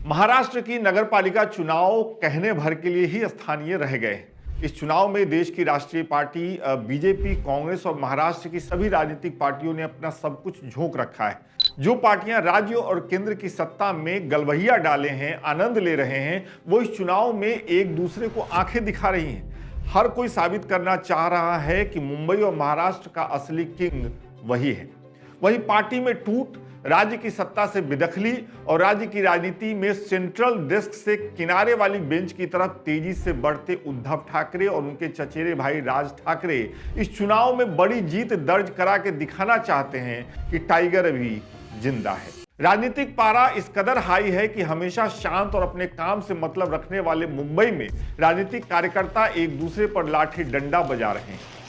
महाराष्ट्र की नगरपालिका चुनाव कहने भर के लिए ही स्थानीय रह गए। इस चुनाव में देश की राष्ट्रीय पार्टी बीजेपी, कांग्रेस और महाराष्ट्र की सभी राजनीतिक पार्टियों ने अपना सब कुछ झोंक रखा है। जो पार्टियां राज्य और केंद्र की सत्ता में गलवहिया डाले हैं, आनंद ले रहे हैं, वो इस चुनाव में एक दूसरे को आंखें दिखा रही हैं। हर कोई साबित करना चाह रहा है कि मुंबई और महाराष्ट्र का असली किंग वही है। वही पार्टी में टूट, राज्य की सत्ता से बेदखली और राज्य की राजनीति में सेंट्रल डेस्क से किनारे वाली बेंच की तरफ तेजी से बढ़ते उद्धव ठाकरे और उनके चचेरे भाई राज ठाकरे इस चुनाव में बड़ी जीत दर्ज करा के दिखाना चाहते हैं कि टाइगर अभी जिंदा है। राजनीतिक पारा इस कदर हाई है कि हमेशा शांत और अपने काम से मतलब रखने वाले मुंबई में राजनीतिक कार्यकर्ता एक दूसरे पर लाठी डंडा बजा रहे हैं।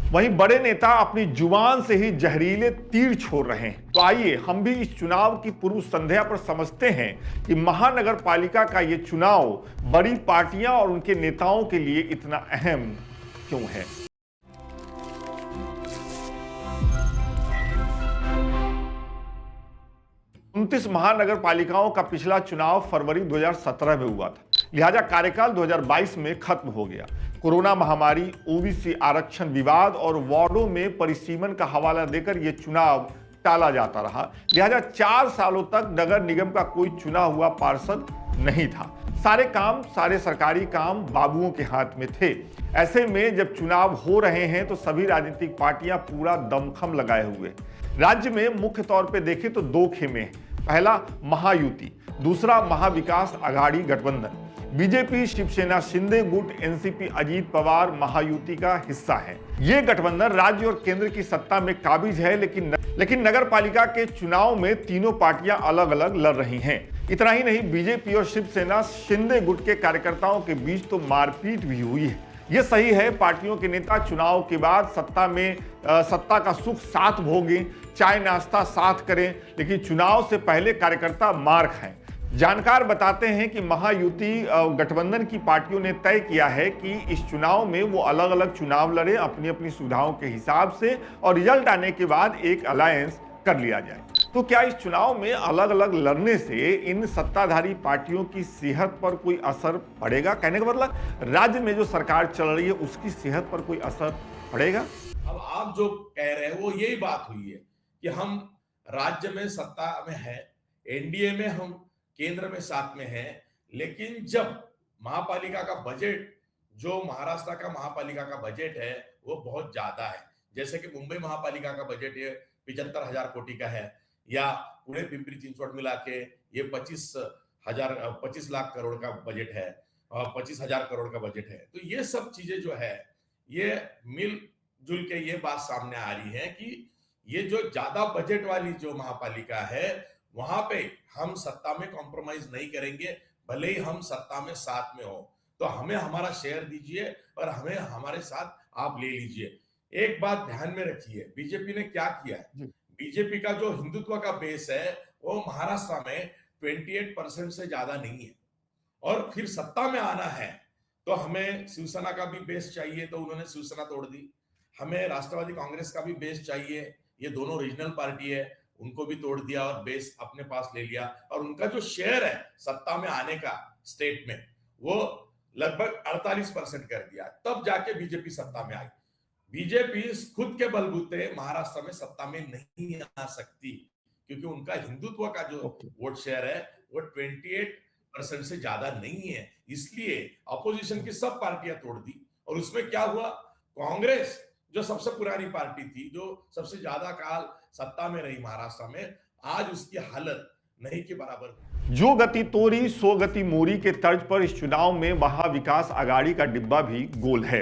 वहीं बड़े नेता अपनी जुबान से ही जहरीले तीर छोड़ रहे हैं। तो आइए हम भी इस चुनाव की पूर्व संध्या पर समझते हैं कि महानगर पालिका का ये चुनाव बड़ी पार्टियां और उनके नेताओं के लिए इतना अहम क्यों है। 29 महानगर पालिकाओं का पिछला चुनाव फरवरी 2017 में हुआ था, लिहाजा कार्यकाल 2022 में खत्म हो गया। कोरोना महामारी, ओबीसी आरक्षण विवाद और वार्डों में परिसीमन का हवाला देकर यह चुनाव टाला जाता रहा। लिहाजा 4 सालों तक नगर निगम का कोई चुना हुआ पार्षद नहीं था। सारे काम, सारे सरकारी काम बाबुओं के हाथ में थे। ऐसे में जब चुनाव हो रहे हैं तो सभी राजनीतिक पार्टियां पूरा दमखम लगाए हुए। राज्य में मुख्य तौर पर देखें तो 2 खेमे हैं। पहला महायुति, दूसरा महाविकास आघाड़ी गठबंधन। बीजेपी, शिवसेना, शिंदे गुट, एनसीपी, अजीत पवार महायुति का हिस्सा है। ये गठबंधन राज्य और केंद्र की सत्ता में काबिज है, लेकिन नगर पालिका के चुनाव में तीनों पार्टियां अलग अलग लड़ रही हैं। इतना ही नहीं, बीजेपी और शिवसेना, शिंदे गुट के कार्यकर्ताओं के बीच तो मारपीट भी हुई है। ये सही है, पार्टियों के नेता चुनाव के बाद सत्ता का सुख साथ भोगें, चाय नाश्ता साथ करें, लेकिन चुनाव से पहले कार्यकर्ता मार खाएं। जानकार बताते हैं कि महायुति गठबंधन की पार्टियों ने तय किया है कि इस चुनाव में वो अलग अलग चुनाव लड़े अपनी अपनी सुविधाओं के हिसाब से, और रिजल्ट आने के बाद एक अलायंस कर लिया जाए। तो क्या इस चुनाव में अलग अलग लड़ने से इन सत्ताधारी पार्टियों की सेहत पर कोई असर पड़ेगा? कहने का मतलब राज्य में जो सरकार चल रही है उसकी सेहत पर कोई असर पड़ेगा? अब आप जो कह रहे हैं वो यही बात हुई है कि हम राज्य में सत्ता में है, एनडीए में हम केंद्र में साथ में है, लेकिन जब महापालिका का बजट, जो महाराष्ट्र का महापालिका का बजट है वो बहुत ज्यादा है। जैसे कि मुंबई महापालिका का बजट ये 75,000 कोटी का है, या पुणे पिंपरी चिंचवड मिला के ये 25 लाख करोड़ का बजट है, 25,000 करोड़ का बजट है। तो ये सब चीजें जो है ये मिलजुल के ये बात सामने आ रही है कि ये जो ज्यादा बजट वाली जो महापालिका है वहां पे हम सत्ता में कॉम्प्रोमाइज नहीं करेंगे, भले ही हम सत्ता में साथ में हो, तो हमें हमारा शेयर दीजिए और हमें हमारे साथ आप ले लीजिए। एक बात ध्यान में रखिए, बीजेपी ने क्या किया है, बीजेपी का जो हिंदुत्व का बेस है वो महाराष्ट्र में 28% से ज्यादा नहीं है, और फिर सत्ता में आना है तो हमें शिवसेना का भी बेस चाहिए, तो उन्होंने शिवसेना तोड़ दी। हमें राष्ट्रवादी कांग्रेस का भी बेस चाहिए, ये दोनों रीजनल पार्टी है, उनको भी तोड़ दिया और बेस अपने पास ले लिया, और उनका जो शेयर है सत्ता में आने का स्टेट में वो लगभग 48% कर दिया, तब जाके बीजेपी सत्ता में आई। बीजेपी खुद के बलबूते महाराष्ट्र में सत्ता में नहीं आ सकती, क्योंकि उनका हिंदुत्व का जो वोट शेयर है वो 28% से ज्यादा नहीं है। इसलिए अपोजिशन की सब पार्टियां तोड़ दी, और उसमें क्या हुआ, कांग्रेस जो सबसे पुरानी पार्टी थी, जो सबसे ज्यादा काल सत्ता में रही महाराष्ट्र में, आज उसकी हालत नहीं के बराबर हुई। जो गति तोरी सो गति मोरी के तर्ज पर इस चुनाव में महाविकास आघाड़ी का डिब्बा भी गोल है।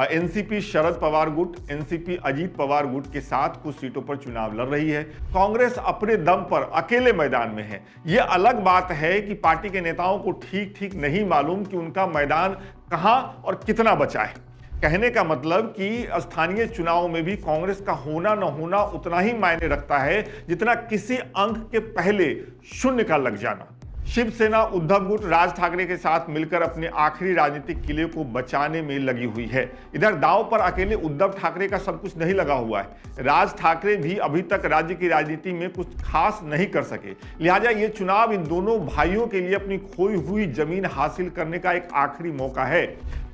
एनसीपी शरद पवार गुट, एनसीपी अजीत पवार गुट के साथ कुछ सीटों पर चुनाव लड़ रही है। कांग्रेस अपने दम पर अकेले मैदान में है। यह अलग बात है कि पार्टी के नेताओं को ठीक नहीं मालूम कि उनका मैदान कहां और कितना बचा है। कहने का मतलब कि स्थानीय चुनाव में भी कांग्रेस का होना न होना उतना ही मायने रखता है जितना किसी अंक के पहले शून्य का लग जाना। शिवसेना उद्धव गुट राज ठाकरे के साथ मिलकर अपने आखिरी राजनीतिक किले को बचाने में लगी हुई है। इधर दांव पर अकेले उद्धव ठाकरे का सब कुछ नहीं लगा हुआ है। राज ठाकरे भी अभी तक राज्य की राजनीति में कुछ खास नहीं कर सके, लिहाजा ये चुनाव इन दोनों भाइयों के लिए अपनी खोई हुई जमीन हासिल करने का एक आखिरी मौका है।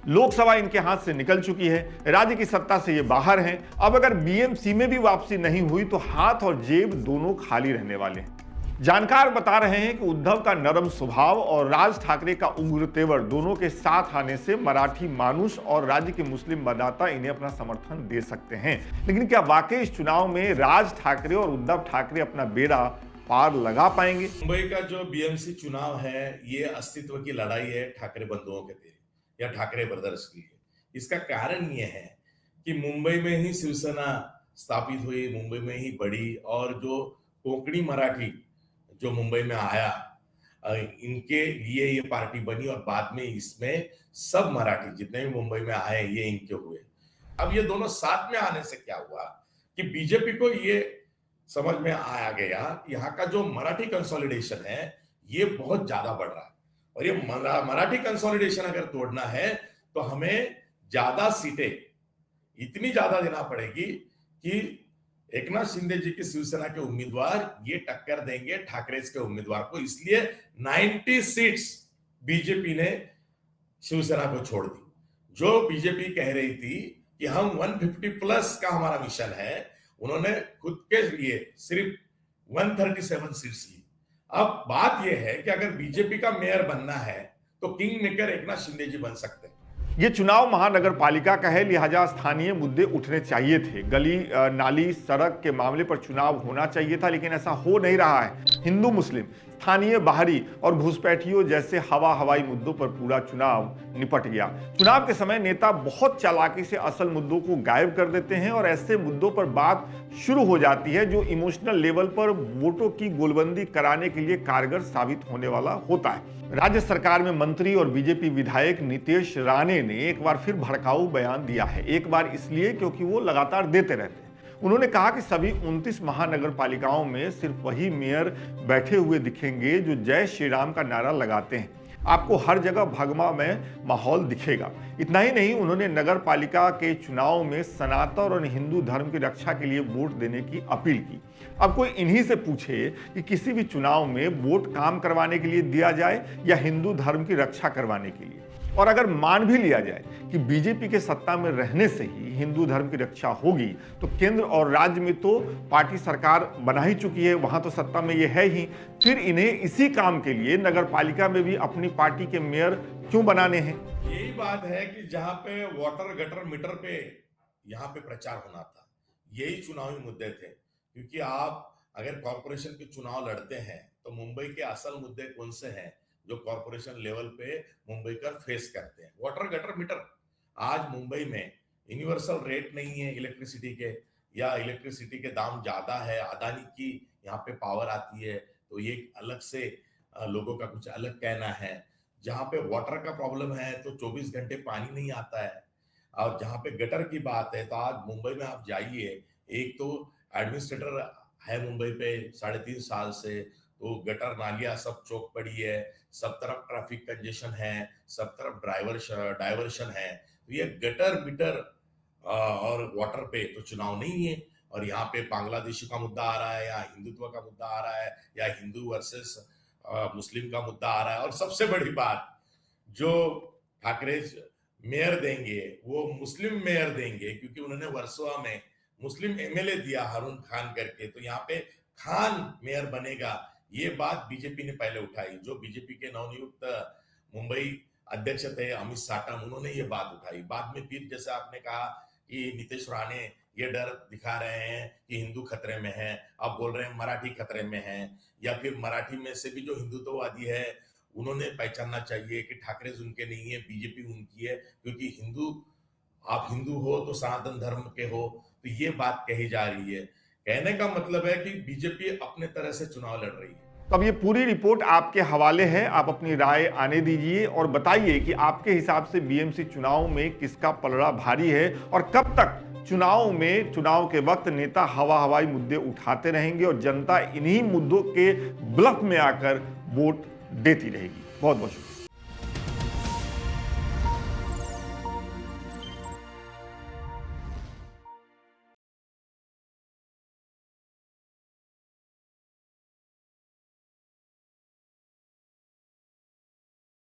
लोकसभा इनके हाथ से निकल चुकी है, राज्य की सत्ता से ये बाहर हैं। अब अगर बीएमसी में भी वापसी नहीं हुई तो हाथ और जेब दोनों खाली रहने वाले हैं। जानकार बता रहे हैं कि उद्धव का नरम स्वभाव और राज ठाकरे का उग्र तेवर दोनों के साथ आने से मराठी मानुष और राज्य के मुस्लिम मतदाता इन्हें अपना समर्थन दे सकते हैं। लेकिन क्या वाकई इस चुनाव में राज ठाकरे और उद्धव ठाकरे अपना बेड़ा पार लगा पाएंगे? मुंबई का जो बीएमसी चुनाव है ये अस्तित्व की लड़ाई है ठाकरे बंधुओं के लिए या ठाकरे ब्रदर्स के लिए। इसका कारण ये है कि मुंबई में ही शिवसेना स्थापित हुई, मुंबई में ही बढ़ी, और जो कोंकणी मराठी जो मुंबई में आया इनके लिए ये पार्टी बनी, और बाद में इसमें सब मराठी जितने भी मुंबई में आए ये इनके हुए। अब ये दोनों साथ में आने से क्या हुआ कि बीजेपी को ये समझ में आया गया कि यहाँ का जो मराठी कंसोलिडेशन है ये बहुत ज्यादा बढ़ रहा है, और ये मराठी कंसोलिडेशन अगर तोड़ना है तो हमें ज्यादा सीटें इतनी ज्यादा देना पड़ेगी कि एकनाथ शिंदे जी की शिवसेना के उम्मीदवार ये टक्कर देंगे ठाकरे के उम्मीदवार को। इसलिए 90 सीट्स बीजेपी ने शिवसेना को छोड़ दी। जो बीजेपी कह रही थी कि हम 150 प्लस का हमारा मिशन है, उन्होंने खुद के लिए सिर्फ 137 सीट्स ली। अब बात यह है कि अगर बीजेपी का मेयर बनना है तो किंग मेकर एकनाथ शिंदे जी बन सकते हैं। ये चुनाव महानगर पालिका का है, लिहाजा स्थानीय मुद्दे उठने चाहिए थे। गली नाली सड़क के मामले पर चुनाव होना चाहिए था, लेकिन ऐसा हो नहीं रहा है। हिंदू मुस्लिम, स्थानीय बाहरी और घुसपैठियों जैसे हवाई मुद्दों पर पूरा चुनाव निपट गया। चुनाव के समय नेता बहुत चालाकी से असल मुद्दों को गायब कर देते हैं और ऐसे मुद्दों पर बात शुरू हो जाती है जो इमोशनल लेवल पर वोटों की गोलबंदी कराने के लिए कारगर साबित होने वाला होता है। राज्य सरकार में मंत्री और बीजेपी विधायक नितेश राणे ने एक बार फिर भड़काऊ बयान दिया है। एक बार इसलिए क्योंकि वो लगातार देते रहते हैं। उन्होंने कहा कि सभी 29 महानगर पालिकाओं में सिर्फ वही मेयर बैठे हुए दिखेंगे जो जय श्री राम का नारा लगाते हैं। आपको हर जगह भगवा में माहौल दिखेगा। इतना ही नहीं, उन्होंने नगर पालिका के चुनाव में सनातन और हिंदू धर्म की रक्षा के लिए वोट देने की अपील की। अब कोई इन्हीं से पूछे कि किसी भी चुनाव में वोट काम करवाने के लिए दिया जाए या हिंदू धर्म की रक्षा करवाने के लिए, और अगर मान भी लिया जाए कि बीजेपी के सत्ता में रहने से ही हिंदू धर्म की रक्षा होगी, तो केंद्र और राज्य में तो पार्टी सरकार बना ही चुकी है, वहां तो सत्ता में ये है ही। फिर इन्हें इसी काम के लिए नगर पालिका में भी अपनी पार्टी के मेयर क्यों बनाने हैं? यही बात है कि जहां पे वाटर गटर मीटर पे यहाँ पे प्रचार होना था, यही चुनावी मुद्दे थे। क्योंकि आप अगर कॉर्पोरेशन के चुनाव लड़ते हैं तो मुंबई के असल मुद्दे कौन से हैं जो कॉर्पोरेशन लेवल पे मुंबई कर फेस करते हैं? Water gutter meter. आज मुंबई में यूनिवर्सल रेट नहीं है इलेक्ट्रिसिटी के, या इलेक्ट्रिसिटी के दाम ज्यादा है, अदानी की यहाँ पे पावर आती है, तो ये अलग से लोगों का कुछ अलग कहना है। जहाँ पे वाटर का प्रॉब्लम है तो 24 घंटे पानी नहीं आता है, और जहाँ पे गटर की बात है तो आज मुंबई में आप जाइए, एक तो एडमिनिस्ट्रेटर है मुंबई पे 3.5 साल से, तो गटर नालियां सब चौक पड़ी है, सब तरफ ट्रैफिक कंजेशन है, सब तरफ डाइवर्शन है। तो ये गटर मीटर और वाटर पे तो चुनाव नहीं है, और यहाँ पे बांग्लादेशी का मुद्दा आ रहा है, या हिंदुत्व का मुद्दा आ रहा है, या हिंदू वर्सेस मुस्लिम का मुद्दा आ रहा है। और सबसे बड़ी बात, जो ठाकरे मेयर देंगे वो मुस्लिम मेयर देंगे, क्योंकि उन्होंने वर्सोवा में मुस्लिम एमएलए दिया हारून खान करके, तो यहाँ पे खान मेयर बनेगा। ये बात बीजेपी ने पहले उठाई। जो बीजेपी के नवनियुक्त मुंबई अध्यक्ष थे अमित साटम, उन्होंने ये बात उठाई। बाद में फिर जैसे आपने कहा कि नितेश राणे ये डर दिखा रहे हैं कि हिंदू खतरे में है, अब बोल रहे हैं मराठी खतरे में है, या फिर मराठी में से भी जो हिंदुत्ववादी है उन्होंने पहचानना चाहिए कि ठाकरे उनके नहीं है, बीजेपी उनकी है, क्योंकि आप हिंदू हो तो सनातन धर्म के हो। तो ये बात कही जा रही है। कहने का मतलब है कि बीजेपी अपने तरह से चुनाव लड़ रही है। तो अब ये पूरी रिपोर्ट आपके हवाले है, आप अपनी राय आने दीजिए और बताइए कि आपके हिसाब से बीएमसी चुनाव में किसका पलड़ा भारी है, और कब तक चुनाव के वक्त नेता हवाई मुद्दे उठाते रहेंगे और जनता इन्हीं मुद्दों के ब्लफ में आकर वोट देती रहेगी। बहुत बहुत शुक्रिया।